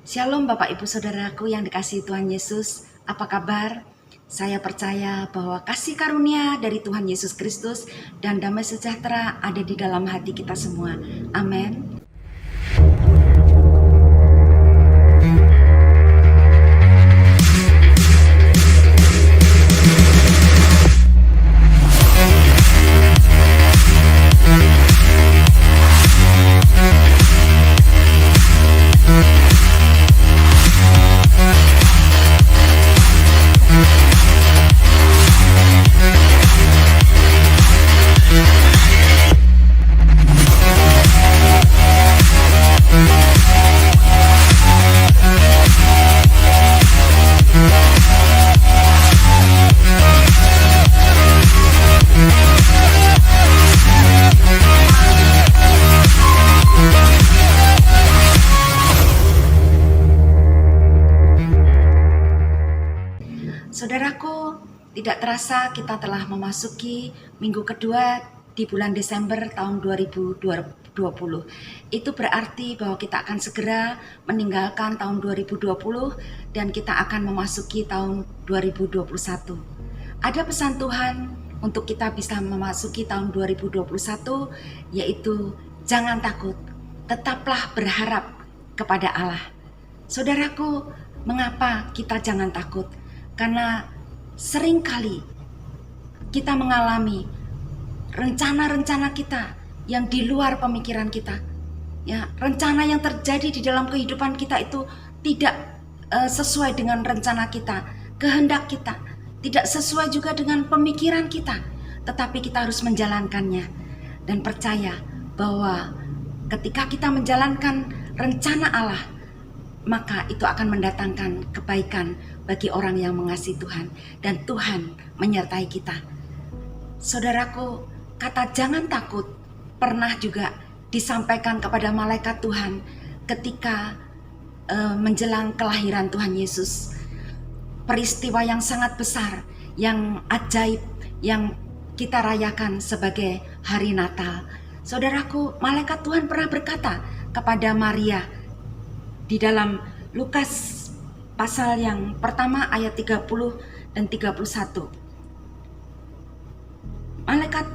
Shalom Bapak Ibu Saudaraku yang dikasihi Tuhan Yesus, apa kabar? Saya percaya bahwa kasih karunia dari Tuhan Yesus Kristus dan damai sejahtera ada di dalam hati kita semua. Amin. Saudaraku, tidak terasa kita telah memasuki minggu kedua di bulan Desember tahun 2020. Itu berarti bahwa kita akan segera meninggalkan tahun 2020 dan kita akan memasuki tahun 2021. Ada pesan Tuhan untuk kita bisa memasuki tahun 2021, yaitu jangan takut, tetaplah berharap kepada Allah. Saudaraku, mengapa kita jangan takut? Karena seringkali kita mengalami rencana-rencana kita yang di luar pemikiran kita. Ya, rencana yang terjadi di dalam kehidupan kita itu tidak sesuai dengan rencana kita, kehendak kita, tidak sesuai juga dengan pemikiran kita. Tetapi kita harus menjalankannya dan percaya bahwa ketika kita menjalankan rencana Allah, maka itu akan mendatangkan kebaikan bagi orang yang mengasihi Tuhan, dan Tuhan menyertai kita. Saudaraku, kata jangan takut pernah juga disampaikan kepada malaikat Tuhan ketika menjelang kelahiran Tuhan Yesus. Peristiwa yang sangat besar, yang ajaib, yang kita rayakan sebagai hari Natal. Saudaraku, malaikat Tuhan pernah berkata kepada Maria di dalam Lukas pasal yang pertama ayat 30 dan 31. Malaikat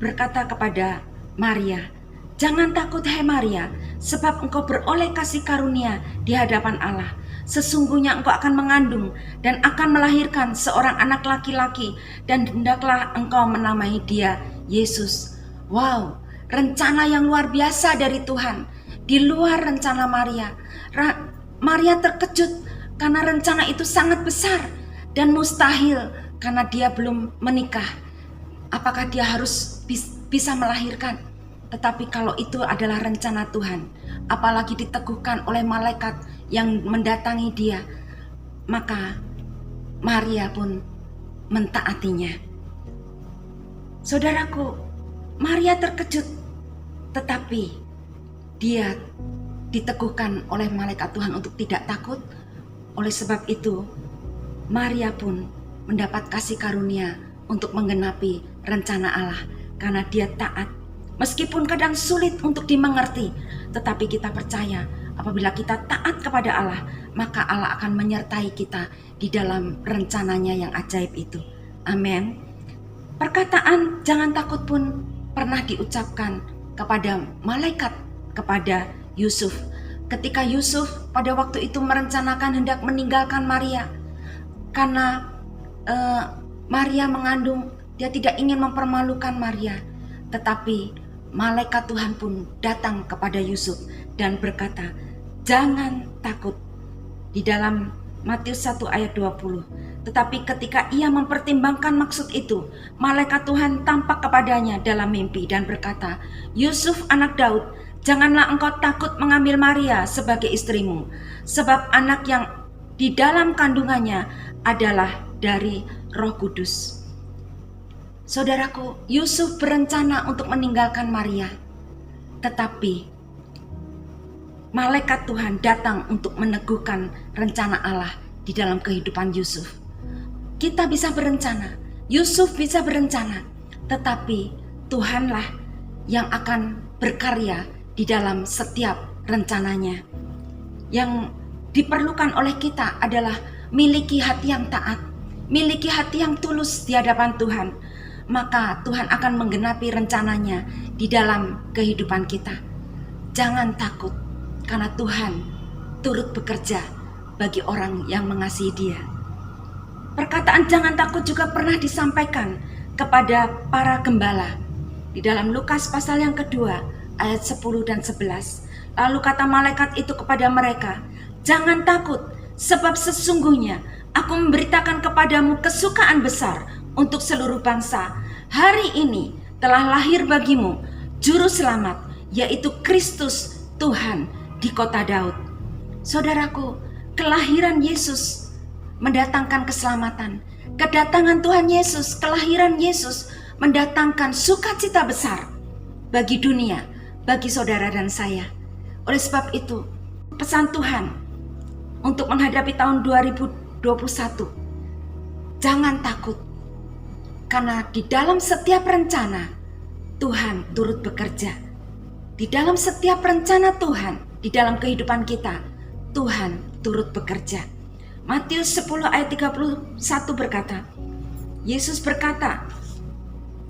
berkata kepada Maria, "Jangan takut hai Maria, sebab engkau beroleh kasih karunia di hadapan Allah. Sesungguhnya engkau akan mengandung dan akan melahirkan seorang anak laki-laki, dan hendaklah engkau menamai dia Yesus." Wow, rencana yang luar biasa dari Tuhan, di luar rencana Maria. Maria terkejut karena rencana itu sangat besar dan mustahil karena dia belum menikah. Apakah dia harus bisa melahirkan? Tetapi kalau itu adalah rencana Tuhan, apalagi diteguhkan oleh malaikat yang mendatangi dia, maka Maria pun mentaatinya. Saudaraku, Maria terkejut, tetapi dia diteguhkan oleh malaikat Tuhan untuk tidak takut. Oleh sebab itu, Maria pun mendapat kasih karunia untuk menggenapi rencana Allah karena dia taat. Meskipun kadang sulit untuk dimengerti, tetapi kita percaya apabila kita taat kepada Allah, maka Allah akan menyertai kita di dalam rencananya yang ajaib itu. Amin. Perkataan jangan takut pun pernah diucapkan kepada malaikat, kepada Yusuf. Ketika Yusuf pada waktu itu merencanakan hendak meninggalkan Maria karena Maria mengandung, dia tidak ingin mempermalukan Maria. Tetapi malaikat Tuhan pun datang kepada Yusuf dan berkata, "Jangan takut." Di dalam Matius 1 ayat 20. Tetapi ketika ia mempertimbangkan maksud itu, malaikat Tuhan tampak kepadanya dalam mimpi dan berkata, "Yusuf anak Daud, janganlah engkau takut mengambil Maria sebagai istrimu, sebab anak yang di dalam kandungannya adalah dari Roh Kudus." Saudaraku, Yusuf berencana untuk meninggalkan Maria, tetapi malaikat Tuhan datang untuk meneguhkan rencana Allah di dalam kehidupan Yusuf. Kita bisa berencana, Yusuf bisa berencana, tetapi Tuhanlah yang akan berkarya di dalam setiap rencananya. Yang diperlukan oleh kita adalah miliki hati yang taat, miliki hati yang tulus di hadapan Tuhan. Maka Tuhan akan menggenapi rencananya di dalam kehidupan kita. Jangan takut, karena Tuhan turut bekerja bagi orang yang mengasihi Dia. Perkataan jangan takut juga pernah disampaikan kepada para gembala di dalam Lukas pasal yang kedua ayat 10 dan 11. Lalu kata malaikat itu kepada mereka, "Jangan takut, sebab sesungguhnya aku memberitakan kepadamu kesukaan besar untuk seluruh bangsa. Hari ini telah lahir bagimu juru selamat, yaitu Kristus Tuhan di kota Daud." Saudaraku, kelahiran Yesus mendatangkan keselamatan. Kedatangan Tuhan Yesus, kelahiran Yesus mendatangkan sukacita besar bagi dunia, bagi saudara dan saya. Oleh sebab itu, pesan Tuhan untuk menghadapi tahun 2021, jangan takut, karena di dalam setiap rencana Tuhan turut bekerja. Di dalam setiap rencana Tuhan, di dalam kehidupan kita, Tuhan turut bekerja. Matius 10 ayat 31 berkata, Yesus berkata,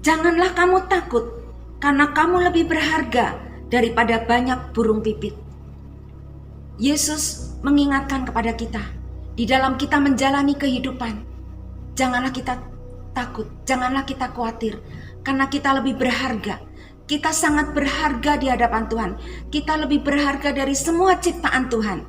"Janganlah kamu takut, karena kamu lebih berharga daripada banyak burung pipit." Yesus mengingatkan kepada kita, di dalam kita menjalani kehidupan, janganlah kita takut, janganlah kita khawatir, karena kita lebih berharga. Kita sangat berharga di hadapan Tuhan. Kita lebih berharga dari semua ciptaan Tuhan.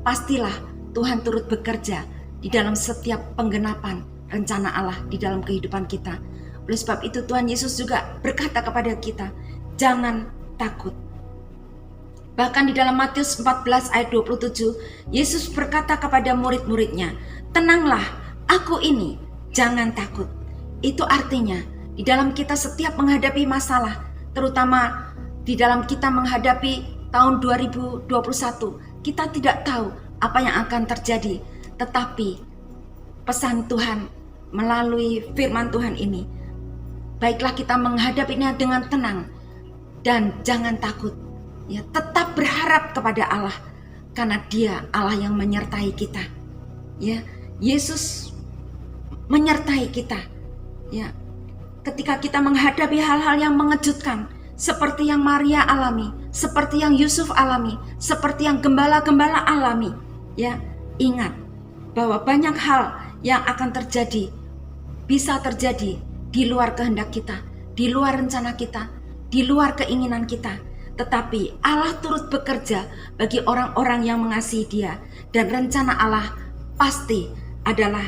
Pastilah Tuhan turut bekerja di dalam setiap penggenapan rencana Allah di dalam kehidupan kita. Oleh sebab itu Tuhan Yesus juga berkata kepada kita, jangan takut. Bahkan di dalam Matius 14 ayat 27, Yesus berkata kepada murid-muridnya, "Tenanglah, aku ini, jangan takut." Itu artinya di dalam kita setiap menghadapi masalah, terutama di dalam kita menghadapi tahun 2021, kita tidak tahu apa yang akan terjadi, tetapi pesan Tuhan melalui firman Tuhan ini, baiklah kita menghadapinya dengan tenang dan jangan takut. Ya, tetap berharap kepada Allah, karena Dia Allah yang menyertai kita. Ya, Yesus menyertai kita. Ya, ketika kita menghadapi hal-hal yang mengejutkan, seperti yang Maria alami, seperti yang Yusuf alami, seperti yang gembala-gembala alami, ya, ingat bahwa banyak hal yang akan terjadi, bisa terjadi di luar kehendak kita, di luar rencana kita, di luar keinginan kita. Tetapi Allah turut bekerja bagi orang-orang yang mengasihi Dia, dan rencana Allah pasti adalah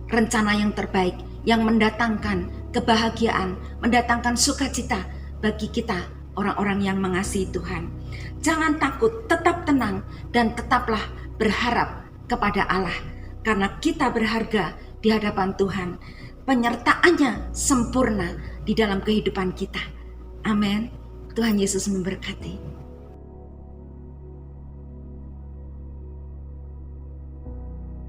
rencana yang terbaik, yang mendatangkan kebahagiaan, mendatangkan sukacita bagi kita, orang-orang yang mengasihi Tuhan. Jangan takut, tetap tenang, dan tetaplah berharap kepada Allah, karena kita berharga di hadapan Tuhan. Penyertaannya sempurna di dalam kehidupan kita. Amin. Tuhan Yesus memberkati.